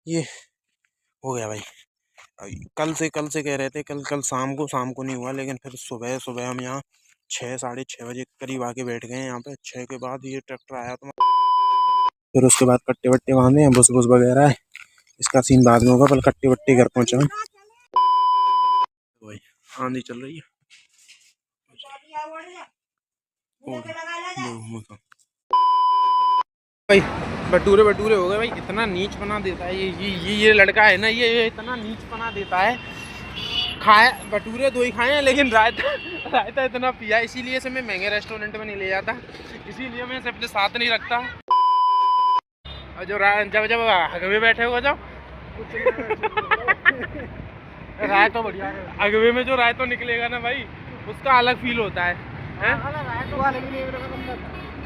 ये हो गया भाई। कल से कह रहे थे, कल कल शाम को नहीं हुआ, लेकिन फिर सुबह सुबह हम यहाँ 6 साढ़े 6 बजे करीब आके बैठ गए हैं यहाँ पे। 6 के बाद ये ट्रैक्टर आया तो फिर उसके बाद कट्टे वट्टे बांधे हैं, बुस बुस वगैरह है। इसका सीन बाद में होगा, पहले कट्टे वट्टे घर पहुंचा भाई। आंधी चल रही है। भाई भटूरे भटूरे हो गए भाई। इतना नीच बना देता है ये लड़का है ना, ये इतना नीच बना देता है। खाए भटूरे 2 ही खाए हैं, लेकिन रायता रायता इतना पिया, इसीलिए से मैं महंगे रेस्टोरेंट में नहीं ले जाता, इसीलिए मैं इसे अपने साथ नहीं रखता। और जो जब जब हगवे बैठे हो जब राय तो बढ़िया है, हगवे में जो राय तो निकलेगा ना भाई, उसका अलग फील होता है।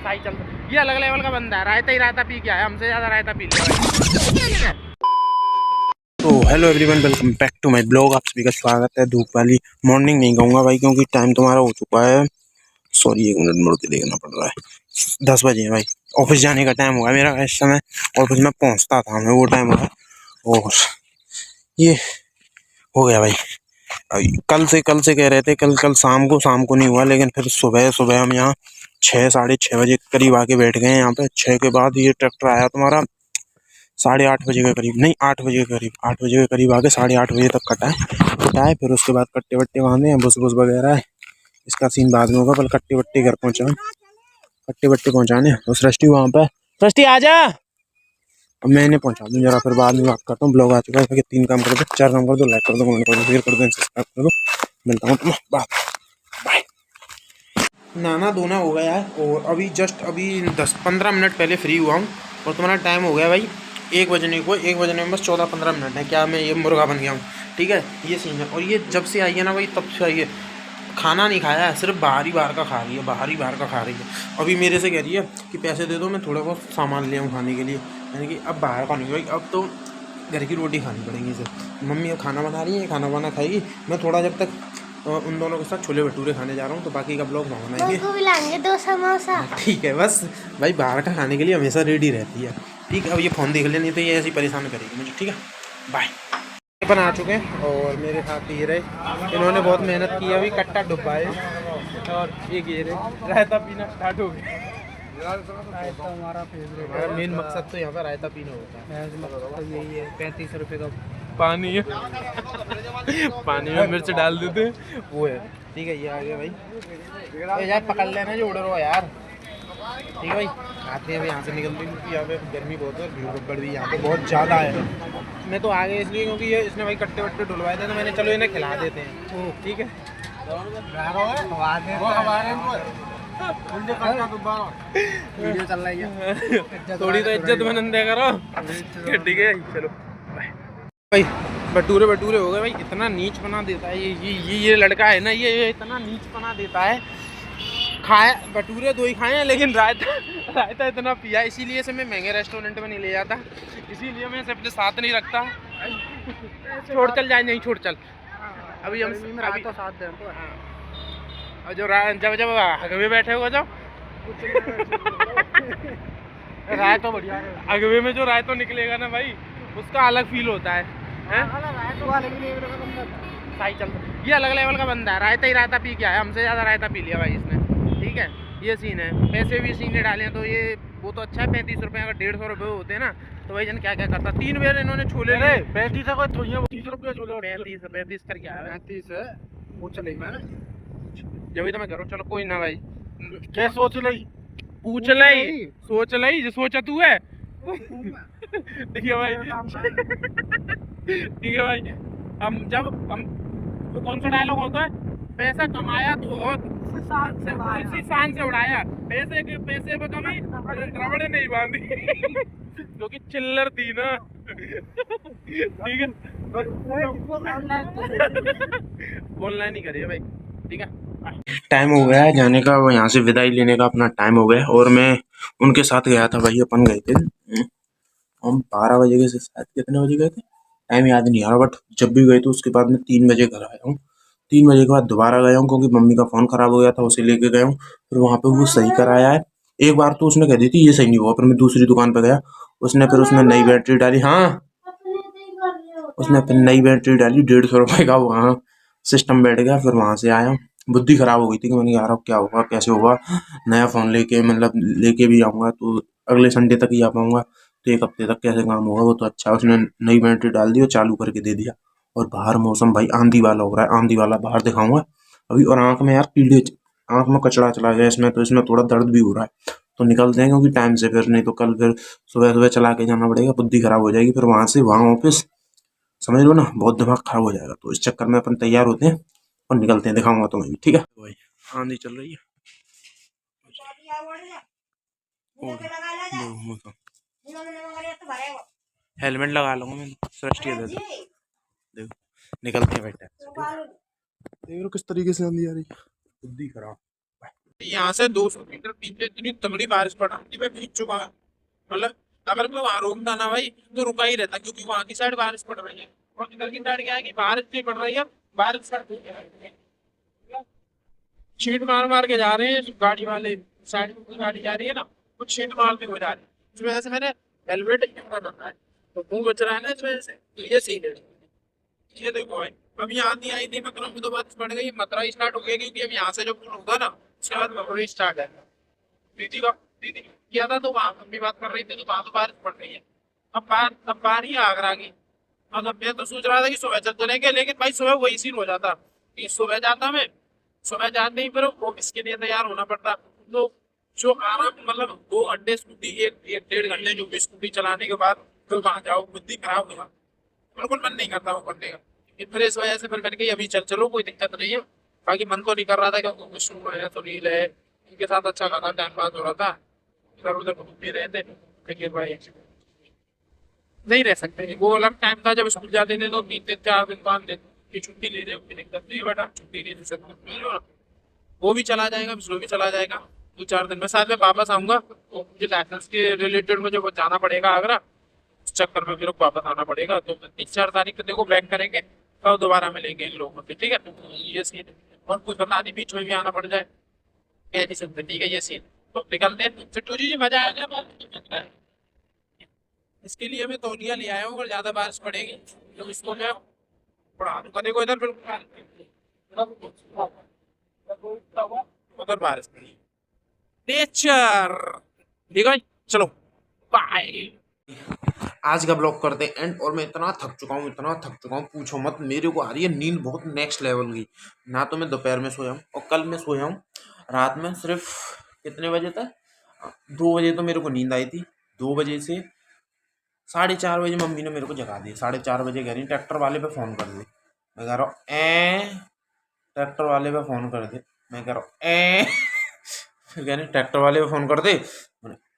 सही चलता, ये अलग लेवल का बंदा है। रायता ही रायता पी के आया, हमसे ज्यादा रायता पी लिया। तो hello everyone, welcome back to my blog. आप सभी का स्वागत है। धूप वाली मॉर्निंग नहीं कहूँगा भाई, क्योंकि टाइम तुम्हारा हो चुका है। सॉरी, 1 मिनट मुड़ के देखना पड़ रहा है। 10 बजे है भाई। ऑफिस जाने का टाइम हुआ मेरा। इस समय ऑफिस में पहुँचता था मैं, वो टाइम हुआ। और ये हो गया भाई। कल से कह रहे थे, कल शाम को नहीं हुआ, लेकिन फिर सुबह सुबह हम यहाँ 6 साढ़े 6 बजे करीब आके बैठ गए हैं यहाँ पे। 6 के बाद ये ट्रैक्टर आया तुम्हारा 8:30 बजे के करीब, नहीं 8 बजे के करीब, 8 बजे के करीब आके 8:30 बजे तक कटा है। फिर उसके बाद कट्टे वट्टे बांधे हैं, बुस बुस वगैरह है। इसका सीन बाद में होगा, पहले कट्टे वट्टे घर कट्टे वट्टे पहुँचाने। तो सृष्टि वहाँ पे, सृष्टि आजा। अब मैंने पहुँचा दूँ जरा, फिर बाद में बात करता हूँ। ब्लॉग आ चुका है, 3 काम कर दो, 4 काम कर दो, लाइक कर दो, कमेंट कर दो, शेयर कर दो, सब्सक्राइब कर दो। मिलता हूँ तुम्हें बात। बाय। नाना धोना हो गया है, और अभी जस्ट अभी 10-15 मिनट पहले फ्री हुआ हूँ। और तुम्हारा टाइम हो गया भाई 1 बजने को। 1 बजने में बस 14-15 मिनट है। क्या मैं ये मुर्गा बन गया हूँ? ठीक है, ये सीन है। और ये जब से आई है ना भाई, तब से आई है, खाना नहीं खाया है, सिर्फ बाहर ही बाहर का खा रही है, बाहर ही बाहर का खा रही है। अभी मेरे से कह रही है कि पैसे दे दो, मैं थोड़ा बहुत सामान ले आऊँ खाने के लिए। यानी कि अब बाहर का नहीं भाई, अब तो घर की रोटी खानी पड़ेगी इसे। मम्मी अब खाना बना रही है, खाना वाना खाएगी। मैं थोड़ा जब तक उन दोनों के साथ छोले भटूरे खाने जा रहा हूँ, तो बाकी का ब्लॉग वहाँ बनाएंगे। 2 समोसा। ठीक है, बस भाई बाहर का खाने के लिए हमेशा रेडी रहती है। ठीक है, अब ये फ़ोन देख ले, नहीं तो ये ऐसी परेशान करेगी मुझे। ठीक है, बाय। अपन आ चुके हैं, और मेरे साथ ये रहे, इन्होंने बहुत मेहनत की है। अभी कट्टा डुब्बा है, और एक ये रहे, रायता पीना स्टार्ट हो गया। रायता हमारा फेवरेट, मेन मकसद तो यहाँ पर रायता पीना होता है। तो यही है, 35 रुपये का पानी है। पानी में मिर्च डाल देते, वो है। ठीक है, ये आ गया भाई। यार पकड़ लेना जो उड़ रहा है यार। ठीक है भाई, आते हैं अभी यहाँ से निकलते हैं, क्योंकि यहाँ पे गर्मी बहुत है, भीड़ गड़बड़ भी यहाँ पे बहुत ज़्यादा है। मैं तो आ गया इसलिए क्योंकि ये इसने भाई कट्टे वट्टे डुलवाए थे, तो मैंने चलो इन्हें खिला देते हैं। ठीक है, वीडियो चल रही है, थोड़ी तो इज्जत में नंदे करो। ठीक है, चलो भाई। भटूरे भटूरे हो गए भाई। इतना नीच बना देता है ये लड़का है ना, ये इतना नीच बना देता है। खाए भटूरे 2 ही खाए हैं, लेकिन रायता इतना पिया, इसीलिए से मैं महंगे रेस्टोरेंट में नहीं ले जाता, इसीलिए मैं इसे अपने साथ नहीं रखता। छोड़ चल जाए, नहीं छोड़ चल। अभी हम अभी तो साथ दें तो। और जो जब जब हगवे बैठे हो जब राय तो बढ़िया है, हगवे में जो राय तो निकलेगा ना भाई, उसका अलग फील होता है। सही चलता, ये अलग लेवल का बंदा है। रायता ही रायता पी के आया, हमसे ज़्यादा रायता पी लिया भाई इसने। ठीक है, ये सीन है। पैसे भी सीने डाले हैं, तो ये वो तो अच्छा है। 35 रुपये, अगर 150 रुपये होते हैं ना, तो भाई जन क्या क्या करता। 3 बार इन्होंने छोले लिए। 35 का 30 रुपये छोले, 35 करके आया। 35 है, पूछ ली मैं, जब तो मैं करूँ। चलो कोई ना भाई, क्या सोच ली, पूछ ली, सोच ली जो सोचा तू है। ठीक है भाई, ठीक है भाई। हम जब हम तो कौन सा डायलॉग होता है, पैसा कमाया तो इसी शान से उड़ाया, पैसे में कभी रबड़े नहीं बांधी, क्योंकि चिल्लर थी ना। ठीक है, ऑनलाइन ही करिए भाई। ठीक है, टाइम हो गया है जाने का, वो यहाँ से विदाई लेने का अपना टाइम हो गया। और मैं उनके साथ गया था भाई, अपन गए थे हम 12 बजे के, शायद कितने बजे गए थे टाइम याद नहीं आ रहा, बट जब भी गए थे उसके बाद मैं 3 बजे घर आया हूँ। 3 बजे के बाद दोबारा गया हूँ, क्योंकि मम्मी का फ़ोन ख़राब हो गया था, उसे लेके गया हूँ। फिर वहाँ पे वो सही कराया है। एक बार तो उसने कह दी थी ये सही नहीं हुआ, फिर मैं दूसरी दुकान पे गया, उसने नई बैटरी डाली। हाँ उसने फिर नई बैटरी डाली 150 रुपये का, वहाँ सिस्टम बैठ गया। फिर वहाँ से आया, बुद्धि खराब हो गई थी कि मैंने यार अब क्या होगा, कैसे होगा। नया फ़ोन लेके मतलब लेके भी आऊँगा तो अगले संडे तक ही आ पाऊँगा, तो 1 हफ्ते तक कैसे काम होगा। वो तो अच्छा है, उसने नई बैटरी डाल दी और चालू करके दे दिया। और बाहर मौसम भाई आंधी वाला हो रहा है, आंधी वाला बाहर दिखाऊंगा अभी। और आँख में यार कीड़े, आँख में कचरा चला गया इसमें, तो इसमें थोड़ा दर्द भी हो रहा है। तो निकलते हैं क्योंकि टाइम से, फिर नहीं तो कल फिर सुबह सुबह चला के जाना पड़ेगा, बुद्धि खराब हो जाएगी। फिर वहाँ से वहाँ ऑफिस, समझ लो ना, बहुत दिमाग खराब हो जाएगा। तो इस चक्कर में अपन तैयार होते हैं और निकलते हैं, दिखाऊंगा तुम्हें भी, ठीक है भाई। आंधी चल रही है और हेलमेट लगा लूंगा मैं, सृष्टि दे दो। देखो निकलते हैं बेटा, देख लो किस तरीके से आंधी आ रही है, बुद्धि खराब। यहाँ से 200 मीटर पीछे इतनी तगड़ी बारिश पड़ रही थी, मैं भीग चुका। मतलब अगर मैं वहां रोकता ना भाई तो रुका ही रहता, क्योंकि वहां की साइड बारिश पड़ रही है और इधर की साइड क्या है कि बारिश नहीं पड़ रही है, बारिश छींट मार के जा रहे हैं गाड़ी वाले। साइड में गाड़ी जा रही है ना, कुछ छींट मारते हुए जा रही है, इस वजह से मैंने हेलमेट रखा है, तो मुंह बच रहा है ना इस वजह से। तो ये सीन है। ये देखो भाई, अभी आंधी आई थी, मथुरा में तो बारिश पड़ गई, मथुरा स्टार्ट हो गई, क्योंकि अब यहाँ से जो पुल होगा ना उसके बाद मथुरा स्टार्ट है। दीदी किया था तो वहाँ हम भी बात कर रही थी, तो वहाँ तो बारिश पड़ रही है। अब बार ही आगरा की। मतलब मैं तो सोच रहा था कि सुबह चल चलेंगे, लेकिन भाई सुबह वही सीन हो जाता कि सुबह जाता मैं, सुबह जाते ही फिर ऑफिस के लिए तैयार होना पड़ता। तो जो आराम मतलब 2 घंटे स्कूटी, एक 1.5 घंटे जो स्कूटी चलाने के बाद फिर वहां जाओ, बुद्धि खराब होगा, बिल्कुल मन नहीं करता वो करने का। फिर इस वजह से फिर मैंने कहा अभी चल चलो, कोई दिक्कत नहीं है। बाकी मन तो नहीं कर रहा था, क्योंकि शुरू है तो नील है, इनके साथ अच्छा खासा टाइम पास हो रहा था, इधर उधर घूम भी रहे थे। लेकिन भाई नहीं रह सकते, वो अलग टाइम था जब स्कूल जाते थे तो 3 दिन 4 दिन 5 दिन की छुट्टी ले रहे, कोई दिक्कत नहीं बेटा, छुट्टी नहीं दे सकते। वो भी चला जाएगा, विष्णु भी चला जाएगा 2-4 दिन में, साथ में वापस आऊंगा। तो मुझे लाइसेंस के रिलेटेड मुझे जाना पड़ेगा आगरा, उस चक्कर में फिर वापस आना पड़ेगा। तो 3-4 तारीख को देखो बैक करेंगे, तब दोबारा मिलेंगे इन लोगों से, ठीक है। ये सीन है, और कुछ बता नहीं बीच में भी आना पड़ जाए, कह नहीं सकते, ठीक है ये सीन। तो निकलते हैं फिर जी, मजा आएगा। इसके लिए मैं तौलिया ले आया हूँ, अगर ज्यादा बारिश पड़ेगी तो इसको मैं पढ़ा दूंगा। देखो इधर उधर बारिश पड़ी, नेचर। ठीक है चलो बाय। आज का ब्लॉग करते हैं एंड। और मैं इतना थक चुका हूँ, इतना थक चुका हूँ, पूछो मत। मेरे को आ रही है नींद बहुत नेक्स्ट लेवल की। ना तो मैं दोपहर में सोया हूँ, और कल मैं सोया हूँ रात में सिर्फ कितने बजे तक, 2 बजे तो मेरे को नींद आई थी। 2 बजे से 4:30 बजे मम्मी ने मेरे को जगा दिया। 4:30 बजे कह रही ट्रैक्टर वाले पे फ़ोन कर दे। मैं कह रहा हूँ ट्रैक्टर वाले पे फ़ोन कर दे। मैं कह रहा हूँ फिर कह रही ट्रैक्टर वाले पे फ़ोन कर दे।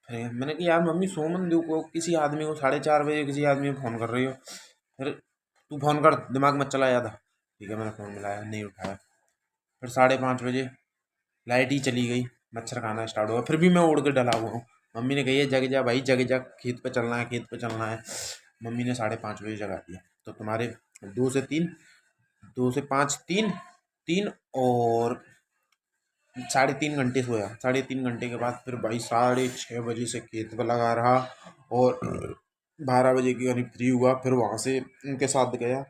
मैंने कहा यार मम्मी सो मन दो को, किसी आदमी को 4:30 बजे किसी आदमी को फ़ोन कर रही हो, फिर तू फ़ोन कर, दिमाग मत चला ज़्यादा। ठीक है मैंने फ़ोन मिलाया, नहीं उठाया। फिर 5:30 बजे लाइट ही चली गई, मच्छर खाना स्टार्ट हुआ। फिर भी मैं उड़ के डला हुआ हूँ। मम्मी ने कही है जग जा भाई, जग जा, खेत पे चलना है, खेत पे चलना है। मम्मी ने 5:30 बजे जगा दिया। तो तुम्हारे 2 से 5 3 और 3.5 घंटे सोया। 3.5 घंटे के बाद फिर भाई 6:30 बजे से खेत पे लगा रहा, और 12 बजे के करीब फ्री हुआ। फिर वहाँ से उनके साथ गया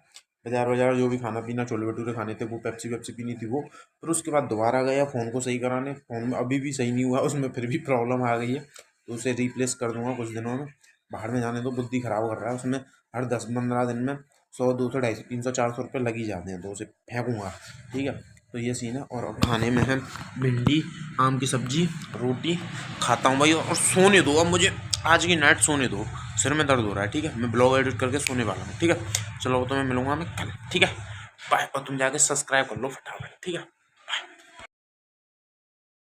बाजार जो भी खाना पीना, छोले भटूरे खाने थे, वो पेप्सी पीनी थी वो। फिर उसके बाद दोबारा गया फ़ोन को सही कराने। फ़ोन में अभी भी सही नहीं हुआ, उसमें फिर भी प्रॉब्लम आ गई है, तो उसे रिप्लेस कर दूंगा कुछ दिनों में। बाहर में जाने तो बुद्धि ख़राब कर रहा है, उसमें हर 10-15 दिन में 100 200 250 300 400 रुपये लग ही जाते हैं, तो उसे फेंकूँगा, ठीक है। तो ये सीन है। और अब खाने में है भिंडी, आम की सब्जी, रोटी खाता हूँ भाई, और सोने दो अब मुझे, आज की नाइट सोने दो, सिर में दर्द हो रहा है, ठीक है। मैं ब्लॉग एडिट करके सोने वाला हूँ, ठीक है। चलो तो मैं मिलूंगा मैं कल, ठीक है। बाय। और तुम जाके सब्सक्राइब कर लो फटाफट, ठीक है।